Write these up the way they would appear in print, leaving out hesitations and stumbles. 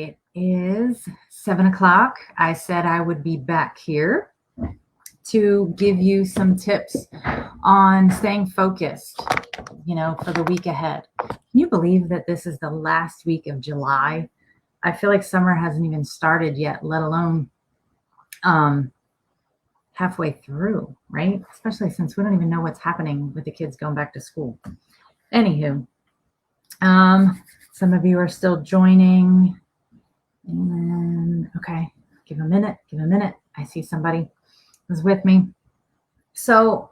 It is 7 o'clock. I said I would be back here to give you some tips on staying focused, for the week ahead. Can you believe that this is the last week of July? I feel like summer hasn't even started yet, let alone halfway through, right? Especially since we don't even know what's happening with the kids going back to school. Anywho, some of you are still joining. And okay, give a minute. I see somebody is with me. So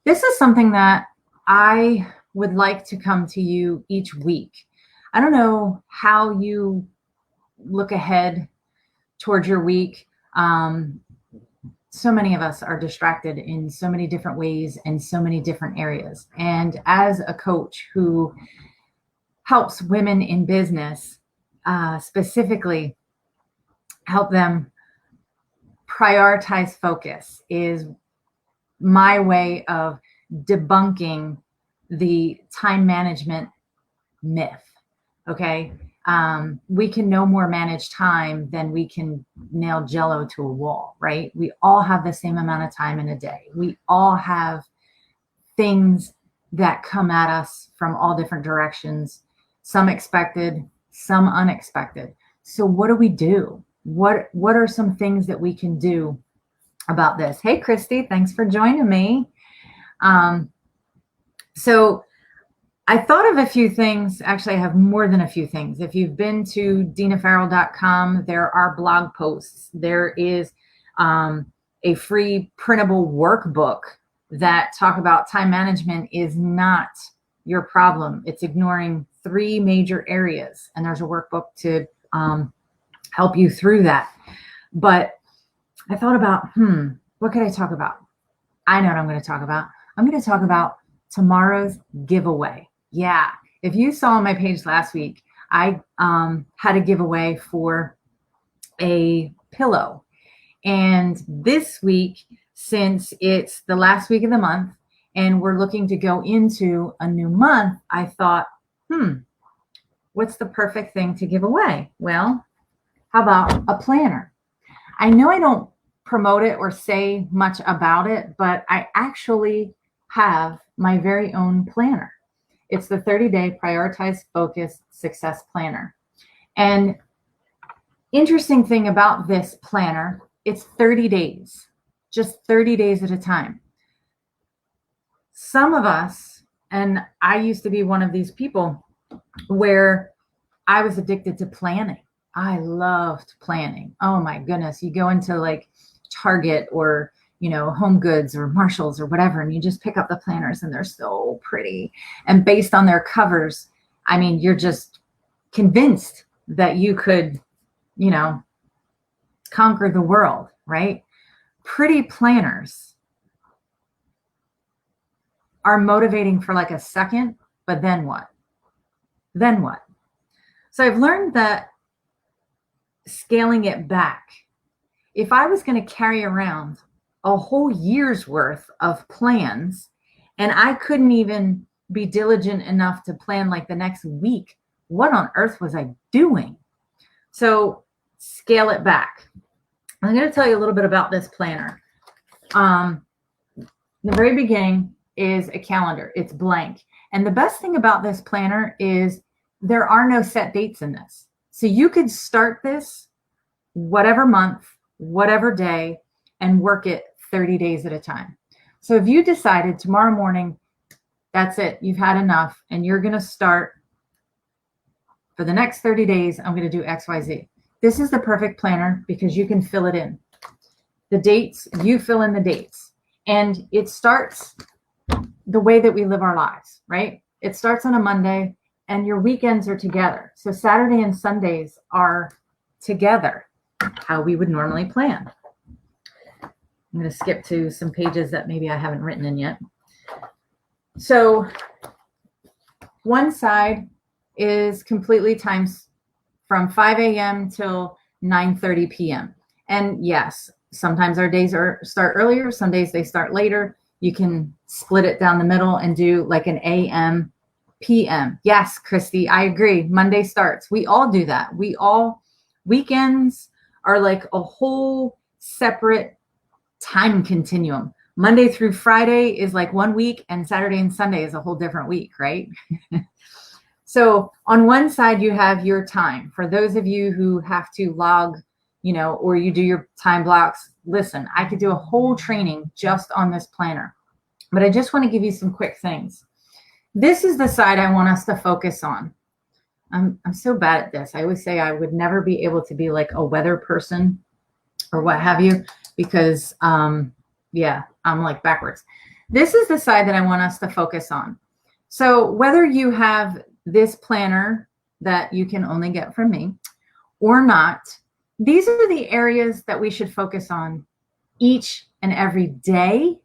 this is something that I would like to come to you each week. I don't know how you look ahead towards your week. So many of us are distracted in so many different ways and so many different areas. And as a coach who helps women in business, specifically help them prioritize focus, is my way of debunking the time management myth. Okay. We can no more manage time than we can nail Jello to a wall, right? We all have the same amount of time in a day. We all have things that come at us from all different directions, some expected, some unexpected. So what do? What are some things that we can do about this? Hey, Christy, thanks for joining me. So I thought of a few things. Actually, I have more than a few things. If you've been to deanafarrell.com, there are blog posts. There is a free printable workbook that talk about time management is not your problem. It's ignoring 3 major areas. And there's a workbook to help you through that. But I thought about, what could I talk about? I know what I'm going to talk about. I'm going to talk about tomorrow's giveaway. Yeah. If you saw on my page last week, I had a giveaway for a pillow. And this week, since it's the last week of the month and we're looking to go into a new month, I thought, what's the perfect thing to give away? Well, how about a planner? I know I don't promote it or say much about it, but I actually have my very own planner. It's the 30-day Prioritized Focus Success Planner. And interesting thing about this planner, it's 30 days, just 30 days at a time. Some of us, and I used to be one of these people where I was addicted to planning. I loved planning. Oh my goodness. You go into like Target or Home Goods or Marshalls or whatever, and you just pick up the planners and they're so pretty. And based on their covers, I mean, you're just convinced that you could, conquer the world, right? Pretty planners are motivating for like a second, but then what? Then what? So I've learned that scaling it back, if I was going to carry around a whole year's worth of plans and I couldn't even be diligent enough to plan like the next week, what on earth was I doing? So scale it back. I'm going to tell you a little bit about this planner. The very beginning is a calendar. It's blank. And the best thing about this planner is there are no set dates in this. So you could start this whatever month, whatever day, and work it 30 days at a time. So if you decided tomorrow morning, that's it, you've had enough, and you're going to start for the next 30 days, I'm going to do XYZ. This is the perfect planner because you can fill it in. The dates, you fill in the dates. And it starts the way that we live our lives, right? It starts on a Monday and your weekends are together. So Saturday and Sundays are together, how we would normally plan. I'm going to skip to some pages that maybe I haven't written in yet. So one side is completely times from 5 a.m. till 9:30 p.m. And yes, sometimes our days start earlier. Some days they start later. You can split it down the middle and do like an AM, PM. Yes, Christy, I agree. Monday starts. We all do that. We all Weekends are like a whole separate time continuum. Monday through Friday is like one week, and Saturday and Sunday is a whole different week, right? So on one side, you have your time. For those of you who have to log, or you do your time blocks, listen, I could do a whole training just on this planner, but I just want to give you some quick things. This is the side I want us to focus on. I'm so bad at this. I always say I would never be able to be like a weather person or what have you, because I'm like backwards. This is the side that I want us to focus on. So whether you have this planner that you can only get from me or not, these are the areas that we should focus on each and every day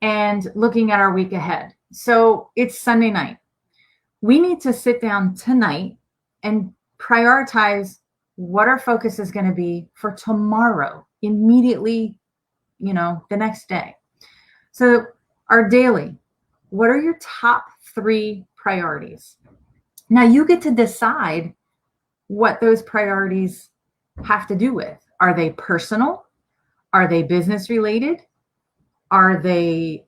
and looking at our week ahead. So it's Sunday night. We need to sit down tonight and prioritize what our focus is going to be for tomorrow, immediately, the next day. So our daily, what are your top 3 priorities? Now you get to decide what those priorities have to do with. Are they personal? Are they business related? Are they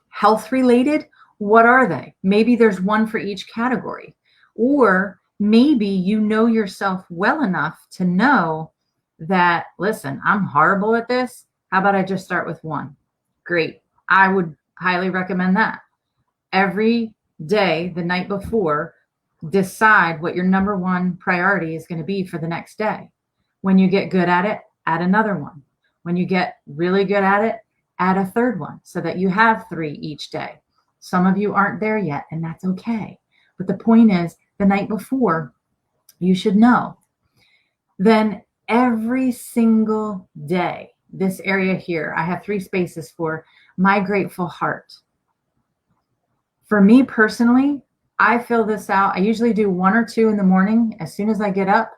health related? What are they? Maybe there's one for each category. Or maybe you know yourself well enough to know that, listen, I'm horrible at this. How about I just start with 1? Great. I would highly recommend that. Every day, the night before, decide what your number 1 priority is going to be for the next day. When you get good at it, add another one. When you get really good at it, add a third one so that you have 3 each day. Some of you aren't there yet, and that's okay. But the point is, the night before, you should know. Then every single day, this area here, I have 3 spaces for my grateful heart. For me personally, I fill this out. I usually do 1 or 2 in the morning. As soon as I get up,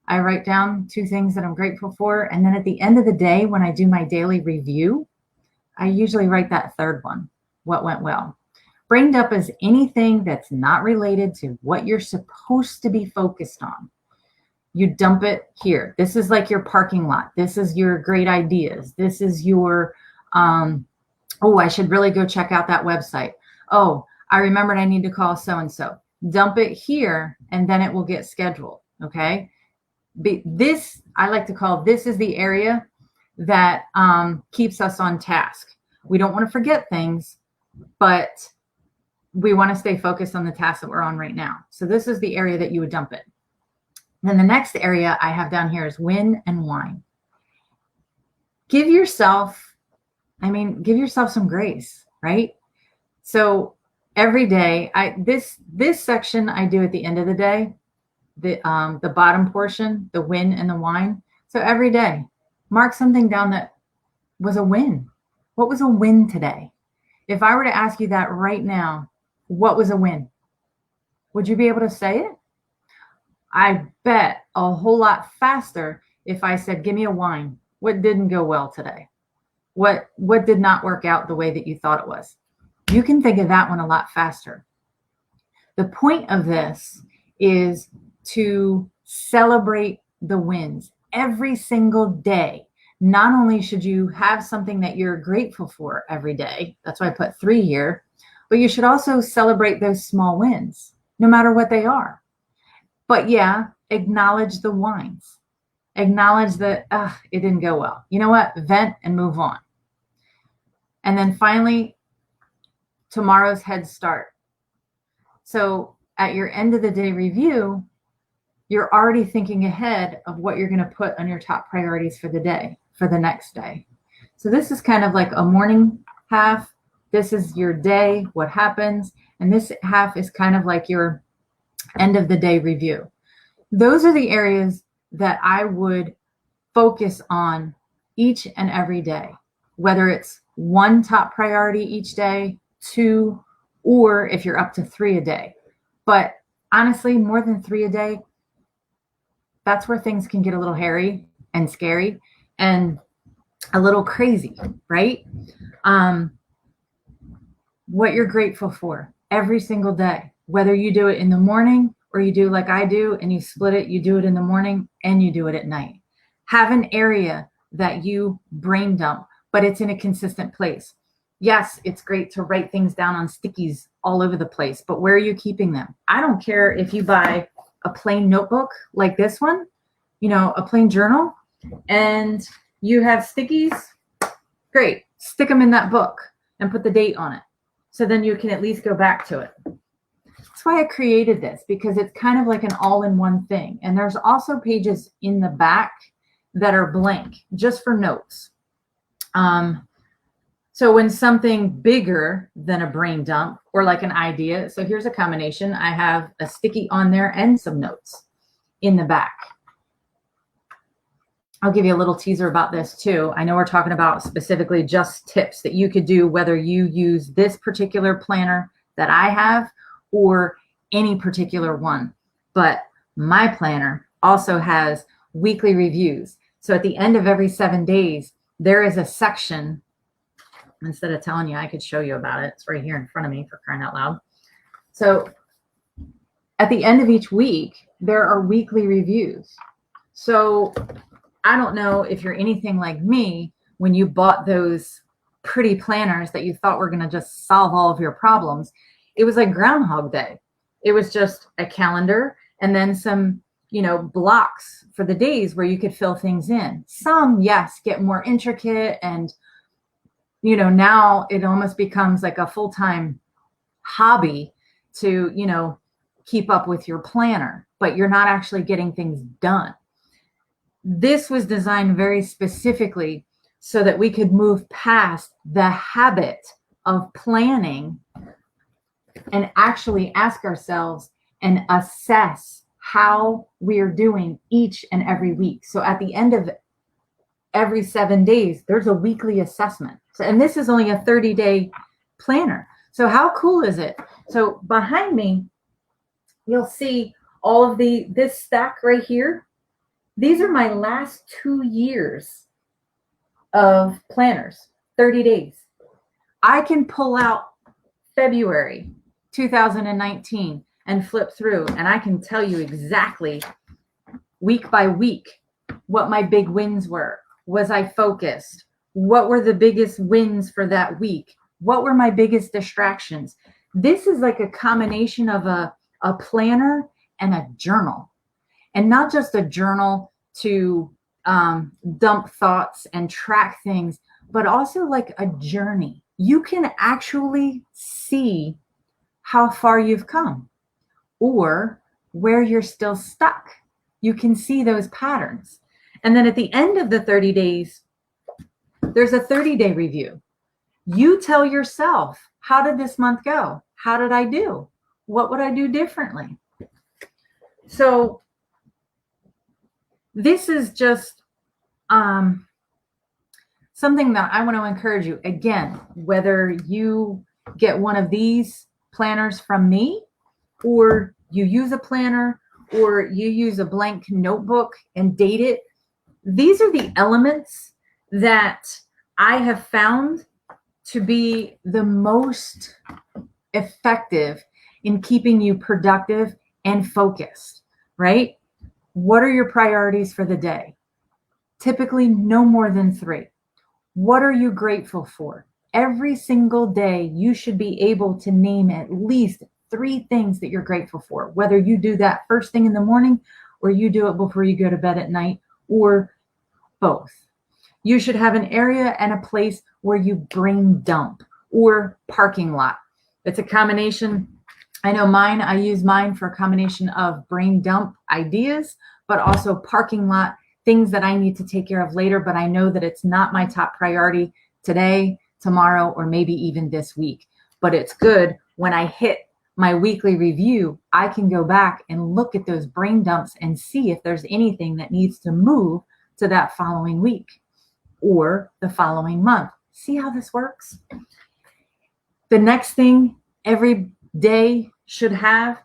I write down 2 things that I'm grateful for. And then at the end of the day, when I do my daily review, I usually write that 3rd one, what went well. Brained up is anything that's not related to what you're supposed to be focused on. You dump it here. This is like your parking lot. This is your great ideas. This is your, I should really go check out that website. Oh, I remembered I need to call so-and-so. Dump it here, and then it will get scheduled, okay? This, I like to call, this is the area that keeps us on task. We don't want to forget things, but we want to stay focused on the task that we're on right now. So this is the area that you would dump it. Then the next area I have down here is win and whine. Give yourself some grace, right? So every day, this section I do at the end of the day, the bottom portion, the win and the whine. So every day, mark something down that was a win. What was a win today? If I were to ask you that right now, what was a win? Would you be able to say it? I bet a whole lot faster if I said, give me a whine. What didn't go well today? What did not work out the way that you thought it was? You can think of that one a lot faster. The point of this is to celebrate the wins every single day. Not only should you have something that you're grateful for every day, that's why I put 3 here, but you should also celebrate those small wins, no matter what they are. But yeah, acknowledge the whines. Acknowledge that it didn't go well. You know what? Vent and move on. And then finally, tomorrow's head start. So at your end of the day review, you're already thinking ahead of what you're going to put on your top priorities for the day, for the next day. So this is kind of like a morning half. This is your day, what happens. And this half is kind of like your end of the day review. Those are the areas that I would focus on each and every day, whether it's 1 top priority each day, 2, or if you're up to 3 a day. But honestly, more than 3 a day, that's where things can get a little hairy and scary and a little crazy, right? What you're grateful for every single day, whether you do it in the morning or you do like I do and you split it. You do it in the morning and you do it at night. Have an area that you brain dump, but it's in a consistent place. Yes, it's great to write things down on stickies all over the place, but where are you keeping them? I don't care if you buy a plain notebook like this one, a plain journal, and you have stickies. Great. Stick them in that book and put the date on it. So then you can at least go back to it. That's why I created this, because it's kind of like an all-in-one thing. And there's also pages in the back that are blank just for notes. So when something bigger than a brain dump or like an idea, so here's a combination. I have a sticky on there and some notes in the back. I'll give you a little teaser about this too. I know we're talking about specifically just tips that you could do, whether you use this particular planner that I have or any particular one. But my planner also has weekly reviews. So at the end of every 7 days, there is a section. Instead of telling you, I could show you about it. It's right here in front of me, for crying out loud. So at the end of each week, there are weekly reviews. So I don't know if you're anything like me when you bought those pretty planners that you thought were going to just solve all of your problems. It was like Groundhog Day. It was just a calendar and then some, blocks for the days where you could fill things in. Some, yes, get more intricate and now it almost becomes like a full-time hobby to, keep up with your planner, but you're not actually getting things done. This was designed very specifically so that we could move past the habit of planning and actually ask ourselves and assess how we are doing each and every week. So at the end of every 7 days, there's a weekly assessment. So, and this is only a 30-day planner. So how cool is it? So behind me, you'll see all of this stack right here. These are my last 2 years of planners, 30 days. I can pull out February 2019 and flip through, and I can tell you exactly week by week what my big wins were. Was I focused? What were the biggest wins for that week? What were my biggest distractions? This is like a combination of a planner and a journal. And not just a journal to dump thoughts and track things, but also like a journey. You can actually see how far you've come or where you're still stuck. You can see those patterns. And then at the end of the 30 days, there's a 30-day review. You tell yourself, how did this month go? How did I do? What would I do differently? So this is just something that I want to encourage you. Again, whether you get one of these planners from me, or you use a planner, or you use a blank notebook and date it, these are the elements that I have found to be the most effective in keeping you productive and focused, right? What are your priorities for the day? Typically no more than 3. What are you grateful for? Every single day, you should be able to name at least 3 things that you're grateful for, whether you do that first thing in the morning or you do it before you go to bed at night, or both. You should have an area and a place where you brain dump, or parking lot. It's a combination. I know mine, I use mine for a combination of brain dump ideas, but also parking lot, things that I need to take care of later, but I know that it's not my top priority today, tomorrow, or maybe even this week. But it's good when I hit my weekly review, I can go back and look at those brain dumps and see if there's anything that needs to move to that following week or the following month. See how this works? The next thing, every day should have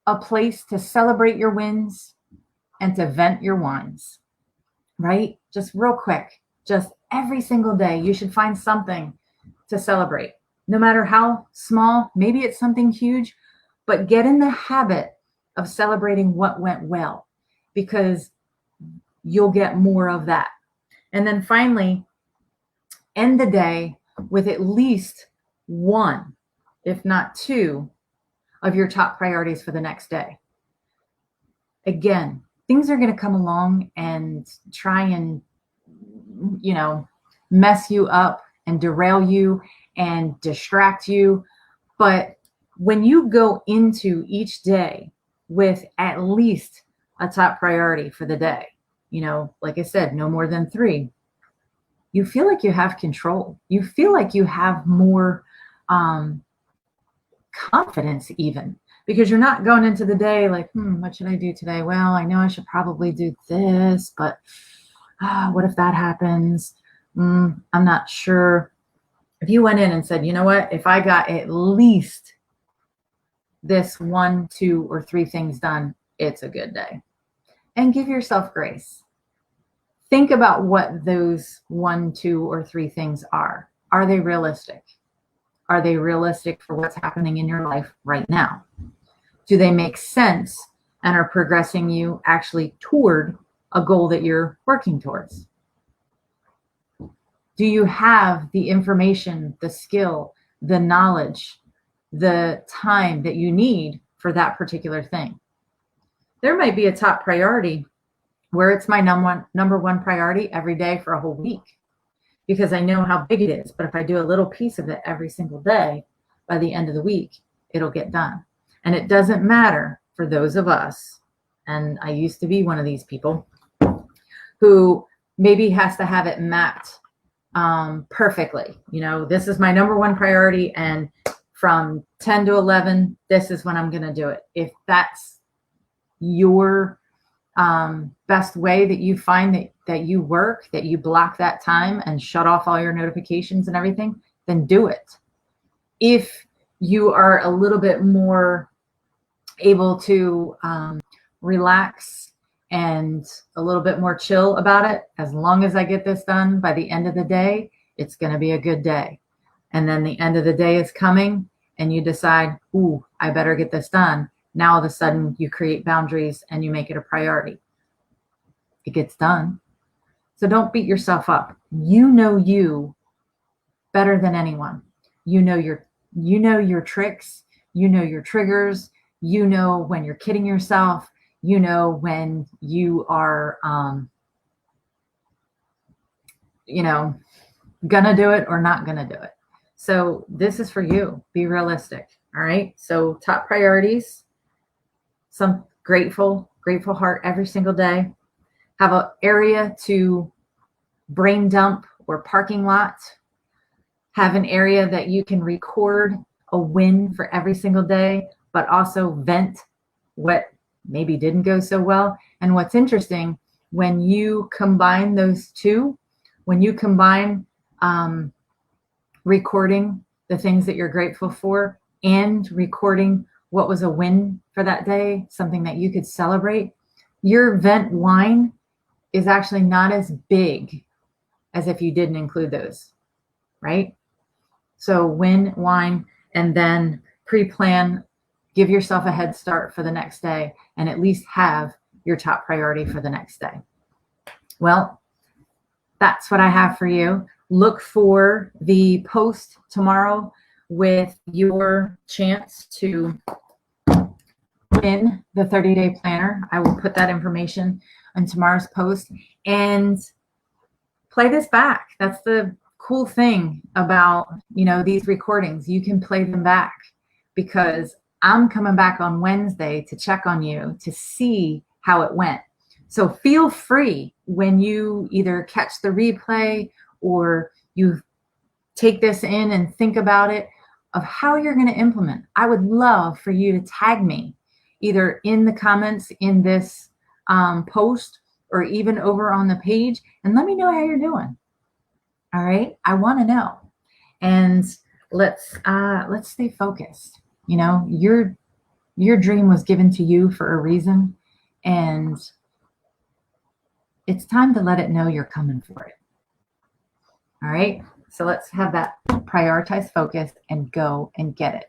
a place to celebrate your wins and to vent your whines, right? Just real quick, just every single day, you should find something to celebrate, no matter how small. Maybe it's something huge, but get in the habit of celebrating what went well, because you'll get more of that. And then finally, end the day with at least one, if not two, of your top priorities for the next day. Again, things are going to come along and try and, mess you up and derail you and distract you. But when you go into each day with at least a top priority for the day, like I said, no more than three, you feel like you have control. You feel like you have more confidence, even, because you're not going into the day like, what should I do today? Well, I know I should probably do this, but what if that happens? I'm not sure. If you went in and said, you know what, if I got at least this 1, 2, or 3 things done, it's a good day. And give yourself grace. Think about what those 1, 2, or 3 things are. Are they realistic? Are they realistic for what's happening in your life right now? Do they make sense and are progressing you actually toward a goal that you're working towards? Do you have the information, the skill, the knowledge, the time that you need for that particular thing? There might be a top priority where it's my number one priority every day for a whole week, because I know how big it is. But if I do a little piece of it every single day, by the end of the week, it'll get done. And it doesn't matter for those of us, and I used to be one of these people, who maybe has to have it mapped perfectly. This is my number one priority, and from 10 to 11, this is when I'm going to do it. If that's your best way that you find that you work, that you block that time and shut off all your notifications and everything, then do it. If you are a little bit more able to relax and a little bit more chill about it, as long as I get this done by the end of the day, it's going to be a good day. And then the end of the day is coming and you decide, I better get this done. Now all of a sudden you create boundaries and you make it a priority. It gets done. So don't beat yourself up. You know you better than anyone. You know your tricks, you know your triggers, you know when you're kidding yourself, you know when you are gonna do it or not gonna do it. So this is for you. Be realistic. All right. So top priorities, some grateful heart every single day. Have an area to brain dump or parking lot. Have an area that you can record a win for every single day, but also vent what maybe didn't go so well. And what's interesting, when you combine those two, when you combine recording the things that you're grateful for and recording what was a win for that day, something that you could celebrate, your vent line is actually not as big as if you didn't include those, right? So win, wine, and then pre-plan, give yourself a head start for the next day, and at least have your top priority for the next day. Well, that's what I have for you. Look for the post tomorrow with your chance to win the 30-day planner. I will put that information on tomorrow's post, and play this back. That's the cool thing about, these recordings. You can play them back, because I'm coming back on Wednesday to check on you to see how it went. So feel free, when you either catch the replay or you take this in and think about it, of how you're going to implement. I would love for you to tag me either in the comments in this post or even over on the page, and let me know how you're doing. All right, I want to know. And let's stay focused. Your dream was given to you for a reason, and it's time to let it know you're coming for it. All right, so let's have that prioritized focus and go and get it.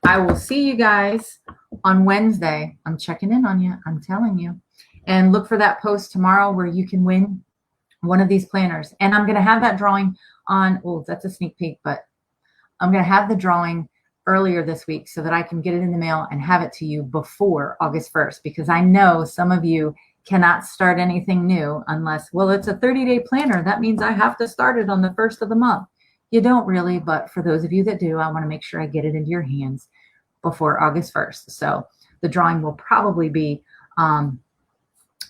I will see you guys on Wednesday. I'm checking in on you. I'm telling you. And look for that post tomorrow where you can win one of these planners. And I'm going to have that drawing on, oh, that's a sneak peek, but I'm going to have the drawing earlier this week so that I can get it in the mail and have it to you before August 1st, because I know some of you cannot start anything new unless, well, it's a 30-day planner. That means I have to start it on the 1st of the month. You don't really, but for those of you that do, I want to make sure I get it into your hands before August 1st. So the drawing will probably be on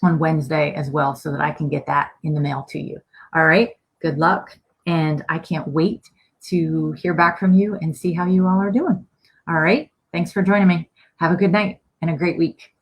Wednesday as well so that I can get that in the mail to you. All right. Good luck. And I can't wait to hear back from you and see how you all are doing. All right. Thanks for joining me. Have a good night and a great week.